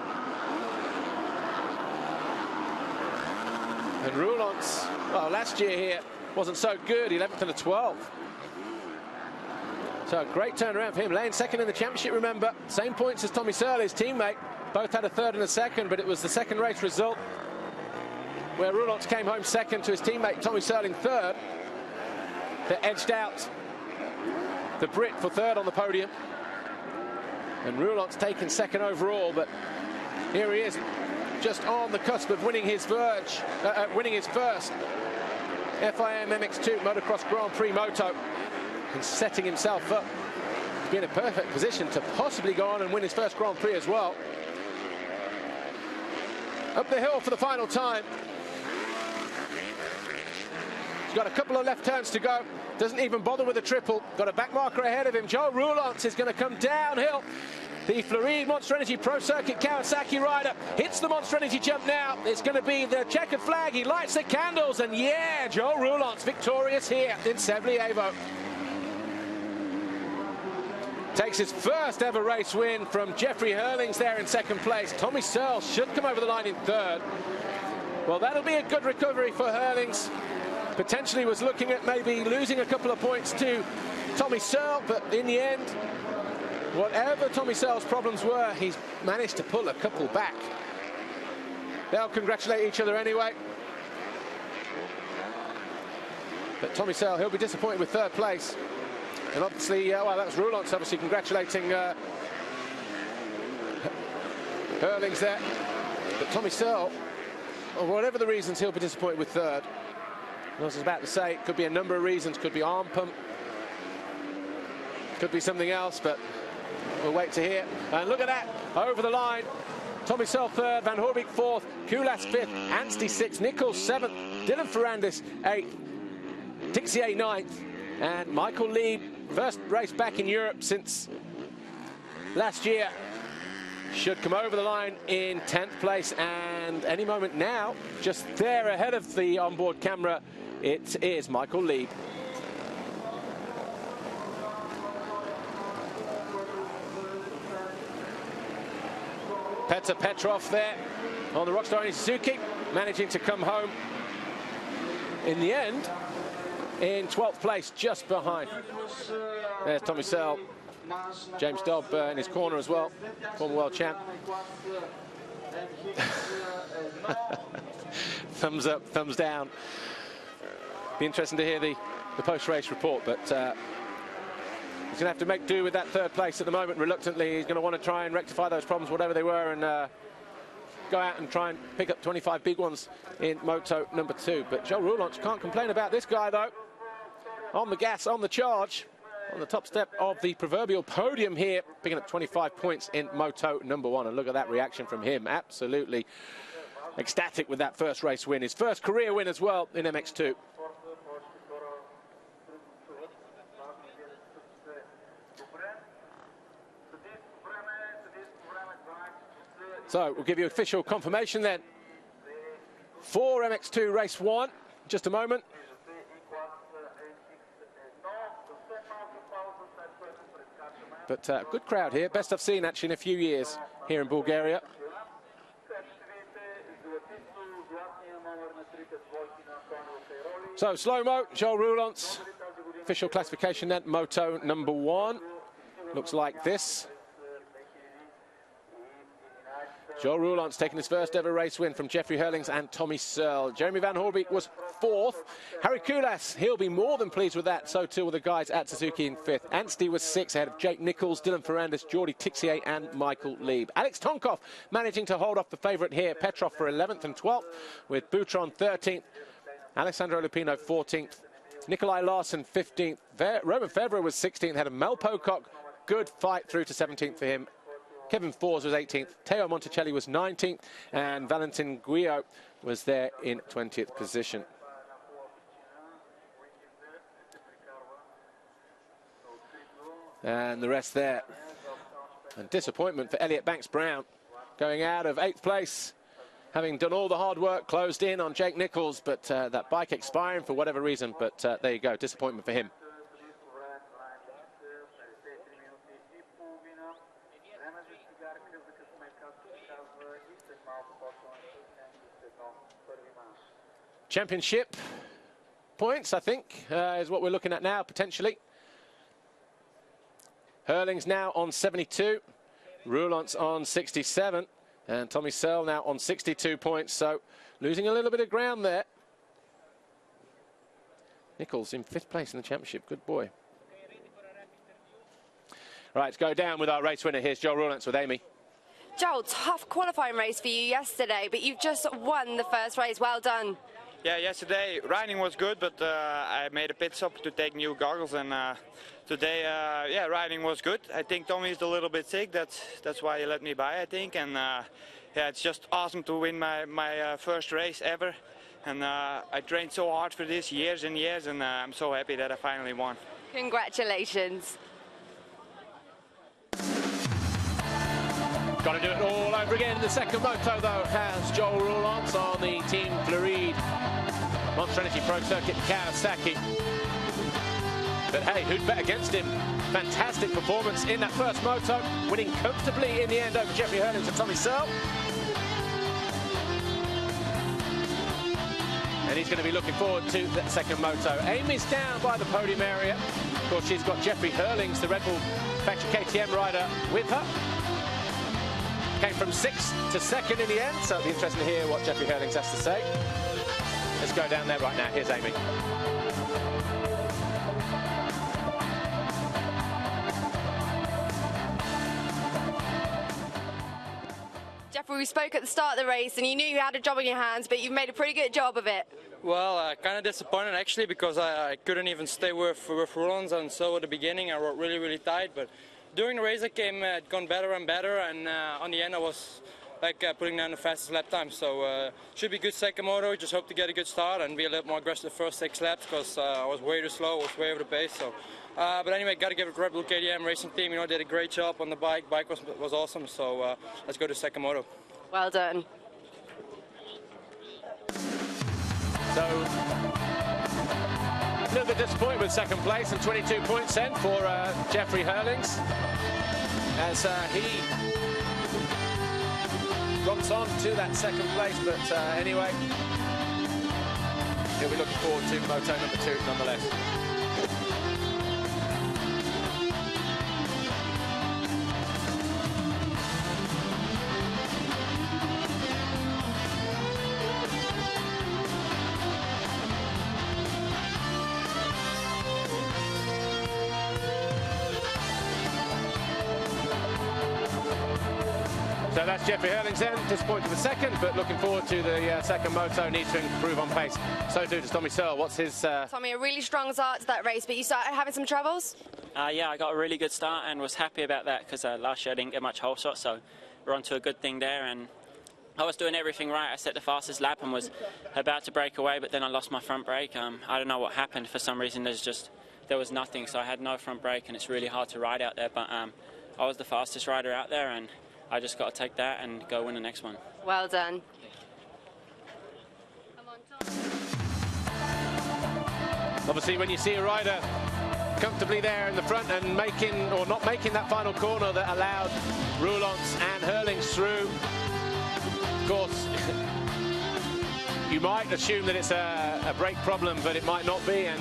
And Rouland's, well, last year here wasn't so good, 11th to the 12th. So a great turnaround for him, laying 2nd in the championship, remember. Same points as Tommy Searle, his teammate. Both had a 3rd and a 2nd, but it was the 2nd race result where Rouland came home 2nd to his teammate Tommy Searle in 3rd. That edged out the Brit for 3rd on the podium. And Rouland's taken 2nd overall, but here he is, just on the cusp of winning his first FIM MX2 Motocross Grand Prix Moto, and setting himself up to be in a perfect position to possibly go on and win his first Grand Prix as well. Up the hill for the final time. He's got a couple of left turns to go. Doesn't even bother with a triple. Got a back marker ahead of him. Joel Rouland is going to come downhill. The Floride Monster Energy Pro Circuit Kawasaki rider hits the Monster Energy jump now. It's going to be the checkered flag. He lights the candles, and yeah, Joel Rouland's victorious here in Sevlievo. Takes his first ever race win from Jeffrey Hurlings there in 2nd place. Tommy Searle should come over the line in 3rd. Well, that'll be a good recovery for Hurlings. Potentially was looking at maybe losing a couple of points to Tommy Searle, but in the end, whatever Tommy Searle's problems were, he's managed to pull a couple back. They'll congratulate each other anyway. But Tommy Searle, he'll be disappointed with 3rd place. And obviously, well, that was Rouland obviously congratulating Hurlings there. But Tommy Searle, or whatever the reasons, he'll be disappointed with third. I was about to say, it could be a number of reasons. Could be arm pump. Could be something else, but we'll wait to hear. And look at that, over the line. Tommy Searle third, Van Hoorbeek fourth, Kulas fifth, Anstey sixth, Nichols seventh, Dylan Ferrandis eighth, Tixier ninth, and Michael Lieb, first race back in Europe since last year, should come over the line in 10th place. And any moment now, just there ahead of the onboard camera, it is Michael Lieb. Petr Petrov there on the Rockstar Suzuki, managing to come home in the end in 12th place, just behind. There's Tommy Searle, James Dobb in his corner as well, former world champ. Thumbs up, thumbs down. Be interesting to hear the post-race report, but he's going to have to make do with that third place at the moment. Reluctantly, he's going to want to try and rectify those problems, whatever they were, and go out and try and pick up 25 big ones in Moto number 2. But Joe Roulance can't complain about this guy, though. On the gas, on the charge, on the top step of the proverbial podium here, picking up 25 points in Moto number 1. And look at that reaction from him. Absolutely ecstatic with that first race win. His first career win as well in MX2. So we'll give you official confirmation then for MX2 race 1. Just a moment. But good crowd here. Best I've seen actually in a few years here in Bulgaria. So slow-mo, Joel Roulance. Official classification then, Moto number 1. Looks like this. Joel Roulance taking his first ever race win from Jeffrey Hurlings and Tommy Searle. Jeremy Van Hoorbeek was 4th. Harry Kulas, he'll be more than pleased with that. So too will the guys at Suzuki in 5th. Anstey was 6th ahead of Jake Nichols, Dylan Ferrandis, Jordi Tixier and Michael Lieb. Alex Tonkov managing to hold off the favourite here. Petrov for 11th and 12th with Boutron 13th. Alessandro Lupino 14th. Nikolai Larsen 15th. Roman Febvre was 16th ahead of Mel Pocock. Good fight through to 17th for him. Kevin Fors was 18th, Teo Monticelli was 19th, and Valentin Guillot was there in 20th position. And the rest there. And disappointment for Elliot Banks-Brown, going out of 8th place, having done all the hard work, closed in on Jake Nichols, but that bike expiring for whatever reason. But there you go, disappointment for him. Championship points, I think, is what we're looking at now, potentially. Hurlings now on 72, Roulance on 67, and Tommy Searle now on 62 points, so losing a little bit of ground there. Nichols in 5th place in the championship, good boy. Right, let's go down with our race winner. Here's Joel Roulance with Amy. Joel, tough qualifying race for you yesterday, but you've just won the first race. Well done. Yeah, yesterday riding was good, but I made a pit stop to take new goggles, and today, yeah, riding was good. I think Tommy's a little bit sick. That's why he let me by, I think. And yeah, it's just awesome to win my first race ever. And I trained so hard for this years and years, and I'm so happy that I finally won. Congratulations. Got to do it all over again. The second moto, though, has Joel Roulance on the Team Floride Monster Energy Pro Circuit Kawasaki. But hey, who'd bet against him? Fantastic performance in that first moto, winning comfortably in the end over Jeffrey Hurlings and Tommy Searle. And he's going to be looking forward to that second moto. Amy's down by the podium area. Of course, she's got Jeffrey Hurlings, the Red Bull Factory KTM rider, with her. Came from 6th to 2nd in the end, so it'll be interesting to hear what Jeffrey Hurlings has to say. Let's go down there right now. Here's Amy. we spoke at the start of the race, and you knew you had a job on your hands, but you've made a pretty good job of it. Well, kind of disappointed actually, because I couldn't even stay with Roulons, and so at the beginning I rode really, really tight. But during the race, it gone better and better, and on the end I was putting down the fastest lap time. So should be good second moto. Just hope to get a good start and be a little more aggressive the first 6 laps, because I was way too slow. I was way over the pace. So, but anyway, got to give it Red Bull KTM racing team. You know, did a great job on the bike. Bike was awesome. So let's go to second moto. Well done. So, a little bit disappointed with second place and 22 points then for Jeffrey Herlings, as he romps on to that second place. But anyway, he'll be looking forward to moto number 2 nonetheless. So that's Jeffrey Herlings then, disappointed with second, but looking forward to the second moto. Needs to improve on pace. So too does Tommy Searle. What's his... Tommy, a really strong start to that race, but you started having some troubles? Yeah, I got a really good start and was happy about that, because last year I didn't get much whole shot, so we're on to a good thing there. And I was doing everything right. I set the fastest lap and was about to break away, but then I lost my front brake. I don't know what happened. For some reason, there was nothing, so I had no front brake, and it's really hard to ride out there. But I was the fastest rider out there, and I just got to take that and go win the next one. Well done. Obviously, when you see a rider comfortably there in the front and making or not making that final corner that allowed Roulons and Herlings through, of course, you might assume that it's a brake problem, but it might not be, and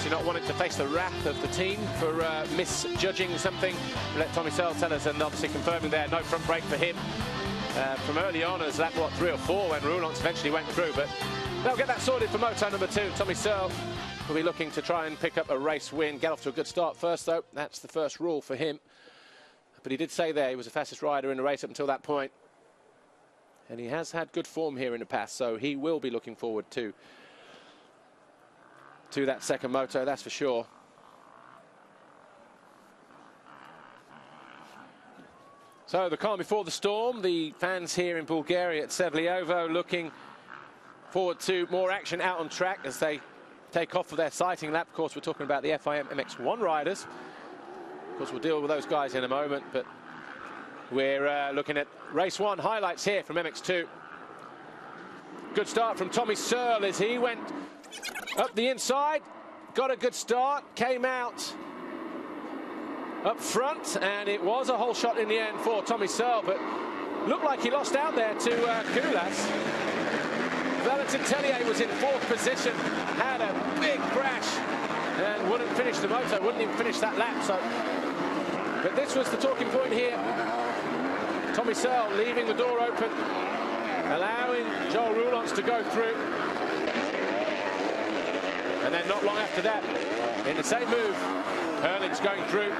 you're not wanting to face the wrath of the team for misjudging something. Let Tommy Searle tell us, and obviously confirming there, no front brake for him from early on, as lap, what, 3 or 4 when Roulons eventually went through. But they'll get that sorted for moto number 2. Tommy Searle will be looking to try and pick up a race win. Get off to a good start first, though. That's the first rule for him. But he did say there he was the fastest rider in the race up until that point. And he has had good form here in the past, so he will be looking forward to that second moto, that's for sure. So the calm before the storm, the fans here in Bulgaria at Sevlievo looking forward to more action out on track as they take off for their sighting lap. Of course, we're talking about the FIM MX1 riders. Of course, we'll deal with those guys in a moment, but we're looking at race 1 highlights here from MX2. Good start from Tommy Searle as he went up the inside, got a good start, came out up front, and it was a whole shot in the end for Tommy Searle, but looked like he lost out there to Koulas. Valentin Tellier was in 4th position, had a big crash, and wouldn't finish the moto, wouldn't even finish that lap. So, but this was the talking point here. Tommy Searle leaving the door open, allowing Joel Roulons to go through. And then not long after that, in the same move, Herlings going through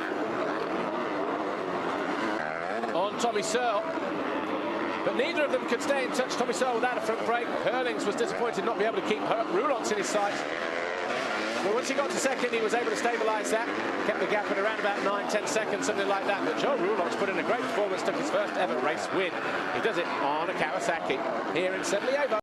on Tommy Searle. But neither of them could stay in touch. Tommy Searle without a front brake. Herlings was disappointed not to be able to keep Roulons in his sights. But once he got to second, he was able to stabilise that. Kept the gap at around about 9-10 seconds, something like that. But Joel Roulons put in a great performance, took his first ever race win. He does it on a Kawasaki here in Sevlievo.